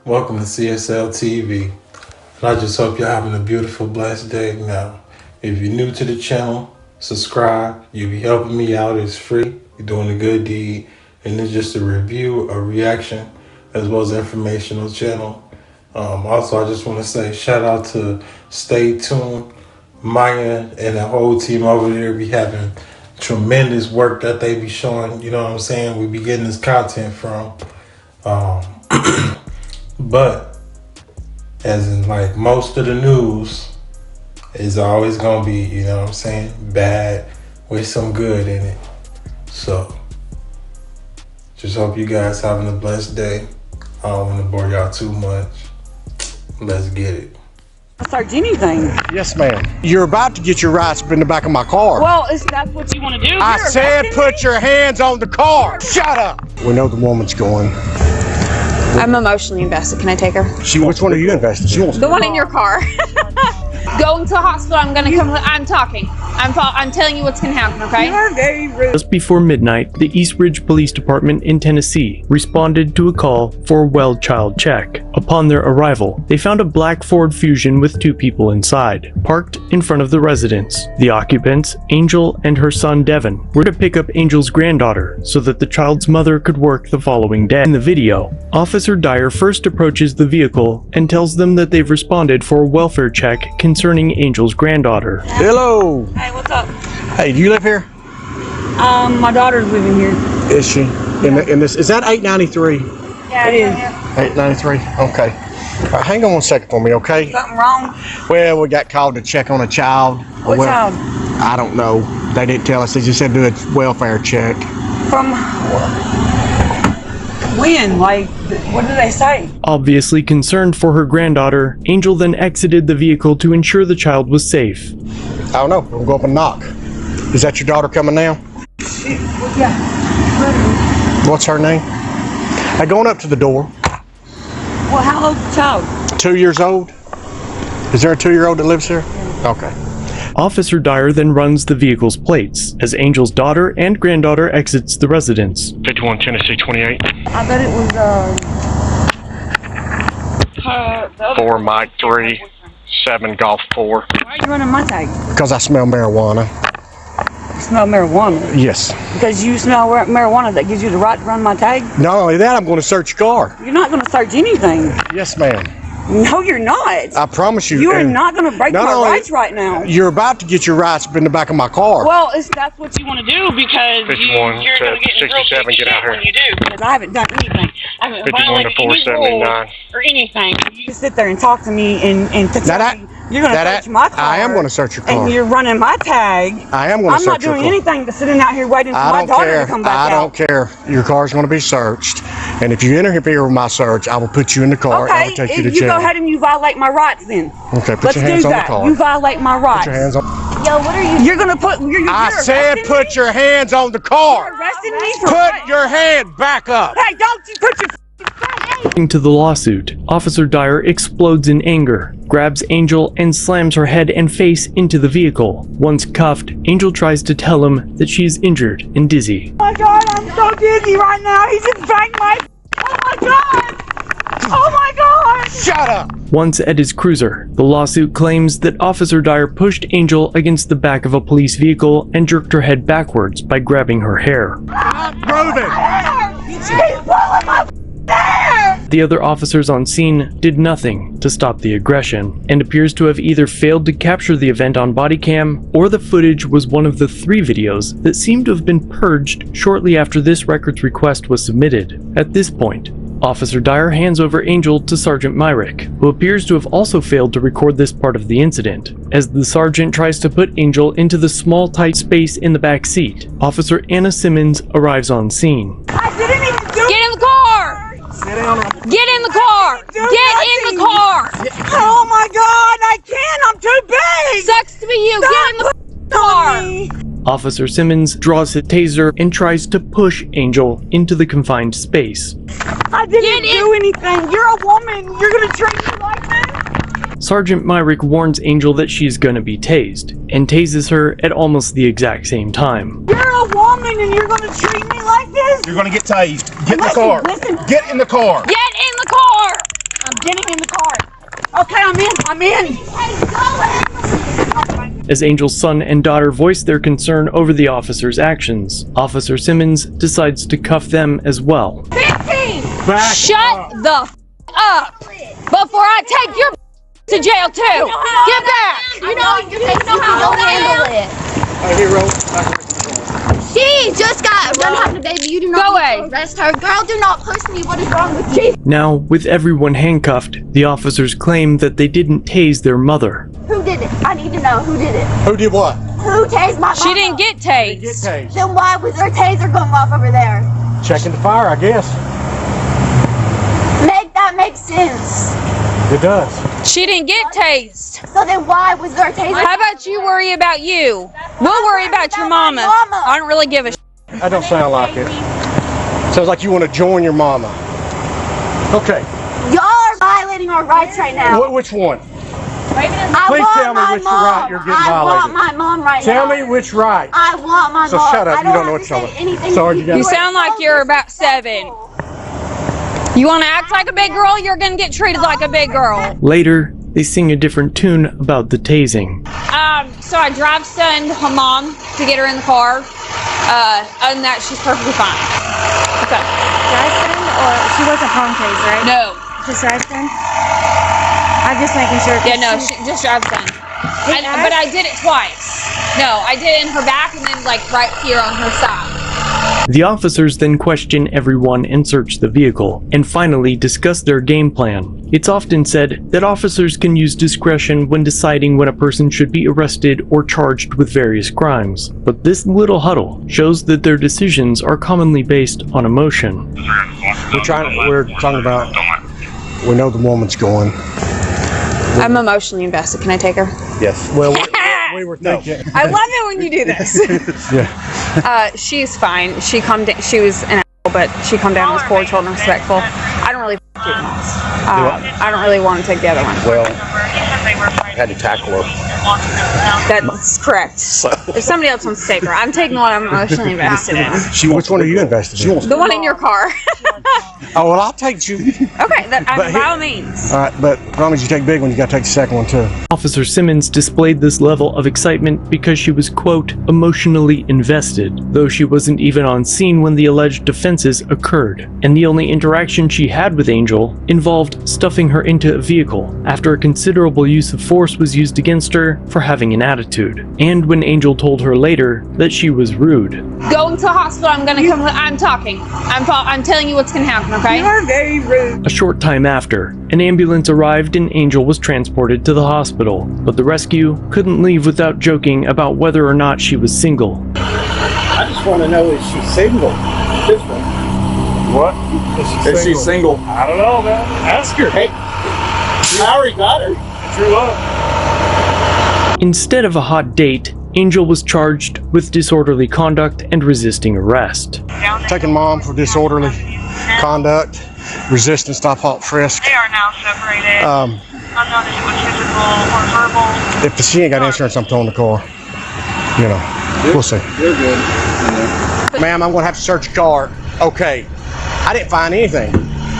Welcome to CSL TV. And I just hope you're having a beautiful, blessed day. Now, if you're new to the channel, subscribe. You'll be helping me out. It's free. You're doing a good deed. And it's just a review, a reaction, as well as informational channel. Also, I just want to say shout out to Stay Tuned, Maya, and the whole team over there. Be having tremendous work that they be showing. You know what I'm saying? We be getting this content from. But as in like most of the news is always gonna be, you know what I'm saying, bad with some good in it. So just hope you guys having a blessed day. I don't want to bore y'all too much. Let's get it. Search anything. Yes, ma'am. You're about to get your rights in the back of my car. Well, if that's what you want to do. I said put your hands on the car. Shut up. We know the woman's going. I'm emotionally invested. Can I take her? Which one are you invested? She wants the one in your car. Going to the hospital. I'm gonna come. I'm talking. I'm telling you what's gonna happen. Okay. You're very rude. Just before midnight, the East Ridge Police Department in Tennessee responded to a call for a well child check. Upon their arrival, they found a black Ford Fusion with two people inside, parked in front of the residence. The occupants, Angel and her son Devin, were to pick up Angel's granddaughter so that the child's mother could work the following day. In the video, Officer Dyer first approaches the vehicle and tells them that they've responded for a welfare check concerning Angel's granddaughter. Hello. Hey, what's up? Hey, do you live here? My daughter's living here. Is she? In this? Is that 893? Yeah, it is. 893. Okay. All right, hang on 1 second for me, okay? Something wrong? Well, we got called to check on a child. What child? I don't know. They didn't tell us. They just said do a welfare check. From when? Like, what did they say? Obviously concerned for her granddaughter, Angel then exited the vehicle to ensure the child was safe. I don't know. We'll go up and knock. Is that your daughter coming now? Yeah. What's her name? Hey, going up to the door. Well, how old's the child? 2 years old? Is there a 2-year-old that lives here? Okay. Officer Dyer then runs the vehicle's plates as Angel's daughter and granddaughter exits the residence. 51 Tennessee 28. I bet it was, 4 Mike 3, 7 Golf 4. Why are you running my tag? Because I smell marijuana. You smell marijuana? Yes. Because you smell marijuana that gives you the right to run my tag? Not only that, I'm going to search your car. You're not going to search anything. Yes, ma'am. No, you're not. I promise you. You are not going to break my rights right now. You're about to get your rights in the back of my car. Well, if that's what you want to do, because 51 you're going to get in real 67, big get out shit here. when you do. Because I haven't done anything. I haven't 51 to violated any 479. rules or anything. You just sit there and talk to me and to tell me you're going to search my car. I am going to search your car. And you're running my tag. I am going to search your car. I'm not doing anything but sitting out here waiting for my daughter to come back out. I don't care. Your car's going to be searched. And if you interfere with my search, I will put you in the car and I will take you to jail. You go ahead and you violate my rights then. Okay, put your hands on the car. You violate my rights. Put your hands on. Yo, what are you? You're gonna put. I said put your hands on the car. You're arresting me for Put your hand back up. Hey, don't you put your. According to the lawsuit, Officer Dyer explodes in anger, grabs Angel and slams her head and face into the vehicle. Once cuffed, Angel tries to tell him that she is injured and dizzy. Oh my God, I'm so dizzy right now. He just banged my. Oh my God. Oh my God! Shut up! Once at his cruiser, the lawsuit claims that Officer Dyer pushed Angel against the back of a police vehicle and jerked her head backwards by grabbing her hair. Stop moving! He's pulling my hair! The other officers on scene did nothing to stop the aggression, and appears to have either failed to capture the event on body cam, or the footage was one of the 3 videos that seemed to have been purged shortly after this record's request was submitted. At this point, Officer Dyer hands over Angel to Sergeant Myrick, who appears to have also failed to record this part of the incident. As the sergeant tries to put Angel into the small tight space in the back seat, Officer Anna Simmons arrives on scene. I didn't even do Get in the car! Sit down. Get in the car! Get in the car! Oh my God, I can't. I'm too big. Sucks to be you. Get in the car! Officer Simmons draws his taser and tries to push Angel into the confined space. I didn't do anything. You're a woman. You're gonna treat me like this? Sergeant Myrick warns Angel that she's gonna be tased, and tases her at almost the exact same time. You're a woman and you're gonna treat me like this? You're going to get tased. Get in the Listen, car. listen. Get in the car. Get in the car! I'm in. As Angel's son and daughter voice their concern over the officer's actions, Officer Simmons decides to cuff them as well. Shut the up before I take your to jail too. Get back. You know how to handle it. She just got done having a baby. You do not Go need to away. arrest her. Girl, do not push me. What is wrong with you? Now, with everyone handcuffed, the officers claim that they didn't tase their mother. Who did it? I need to know who did it. Who did what? Who tased my mama? She didn't get tased. tased. Then why was her taser going off over there? Checking the fire, I guess. Make that make sense. It does. She didn't get tased. So then why was her taser? How about you worry about you? We'll worry about your mama. I don't really give a That don't sound like it. Sounds like you want to join your mama. Okay. Y'all are violating our rights right now. Which one? I Please want tell me my which mom. right you're getting I want violated. my mom right Tell now. me which right. I want my So mom. shut up. I You don't know what you're understand talking about. anything Sorry, you got- You sound like you're about 7. You want to act like a big girl? You're going to get treated like a big girl. Later, they sing a different tune about the tasing. So I drive son her mom to get her in the car. Other than that, she's perfectly fine. What's up? Drive-in or she wasn't home tased, right? No. Just drive-in? I'm just making sure. Yeah, no, she just drives son. But I did it twice. No, I did it in her back and then like right here on her side. The officers then question everyone and search the vehicle, and finally discuss their game plan. It's often said that officers can use discretion when deciding when a person should be arrested or charged with various crimes, but this little huddle shows that their decisions are commonly based on emotion. We're talking about, we know the woman's going. I'm emotionally invested. Can I take her? Yes. Well, we were thinking. I love it when you do this. Yeah. She's fine. She calmed down. She was an asshole, but she calmed down, was cordial and respectful. I don't really juveniles. I don't really want to take the other one. Well, I had to tackle her. That's correct. If somebody else wants to take her, I'm taking the one I'm emotionally invested in. Which one are you invested in? The one in your car. Oh, well, I'll take you. Okay, But by all means. All right, but promise you take big one, you gotta take the second one too. Officer Simmons displayed this level of excitement because she was, quote, emotionally invested, though she wasn't even on scene when the alleged offenses occurred, and the only interaction she had with Angel involved stuffing her into a vehicle after a considerable use of force was used against her for having an attitude, and when Angel told her later that she was rude. Going to hospital, I'm gonna come. I'm talking. I'm telling you what's gonna happen, okay? You are very rude. A short time after, an ambulance arrived and Angel was transported to the hospital, but the rescue couldn't leave without joking about whether or not she was single. I just want to know, is she single? This one. What? Is she single? I don't know, man. Ask her. Hey, I already got her. Drew up. Instead of a hot date, Angel was charged with disorderly conduct and resisting arrest. Taking mom for disorderly conduct, resisting stop, halt, frisk. They are now separated. Unknown if it was physical or verbal. If she ain't got insurance, I'm towing the car. You know, we'll see. You're good. Ma'am, I'm gonna have to search your car. Okay. I didn't find anything.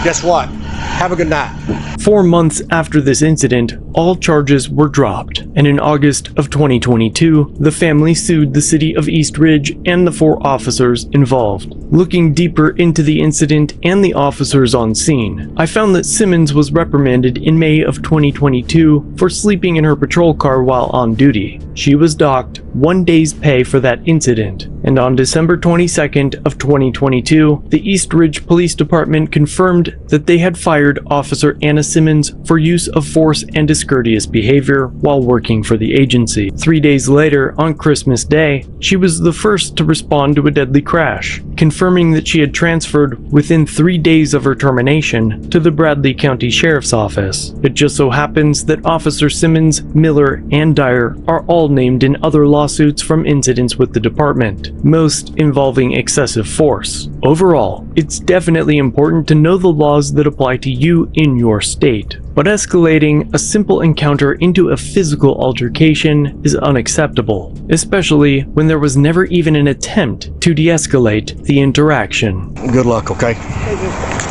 Guess what? Have a good night. 4 months after this incident, all charges were dropped, and in August of 2022, the family sued the city of East Ridge and the 4 officers involved. Looking deeper into the incident and the officers on scene, I found that Simmons was reprimanded in May of 2022 for sleeping in her patrol car while on duty. She was docked 1 day's pay for that incident, and on December 22nd of 2022, the East Ridge Police Department confirmed that they had fired Officer Anna Simmons for use of force and discourteous behavior while working for the agency. 3 days later, on Christmas Day, she was the first to respond to a deadly crash, confirming that she had transferred within 3 days of her termination to the Bradley County Sheriff's Office. It just so happens that Officer Simmons, Miller, and Dyer are all named in other lawsuits from incidents with the department, most involving excessive force. Overall, it's definitely important to know the laws that apply to you in your state, but escalating a simple encounter into a physical altercation is unacceptable, especially when there was never even an attempt to de-escalate the interaction. Good luck, okay?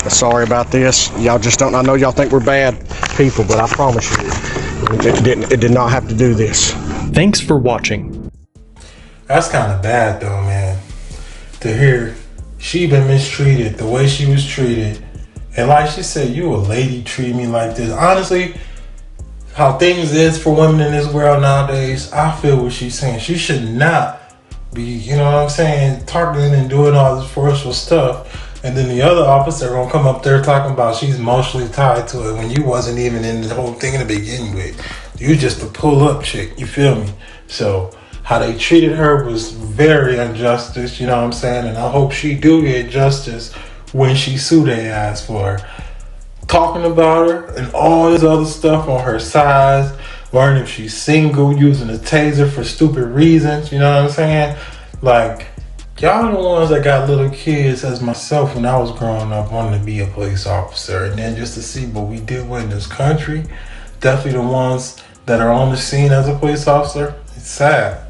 Sorry about this. Y'all just don't, I know y'all think we're bad people, but I promise you, It did not have to do this. Thanks for watching. That's kind of bad though, man. To hear she been mistreated, the way she was treated. And like she said, you a lady, treat me like this. Honestly, how things is for women in this world nowadays, I feel what she's saying. She should not be, you know what I'm saying, targeting and doing all this forceful stuff. And then the other officer gonna come up there talking about she's emotionally tied to it when you wasn't even in the whole thing to begin with. You just a pull up chick, you feel me? So how they treated her was very injustice, you know what I'm saying? And I hope she do get justice when she sue their ass for talking about her and all this other stuff on her size, learning if she's single, using a taser for stupid reasons, you know what I'm saying? Like, y'all the ones that got little kids, as myself when I was growing up, wanting to be a police officer. And then just to see what we did in this country, definitely the ones that are on the scene as a police officer, it's sad.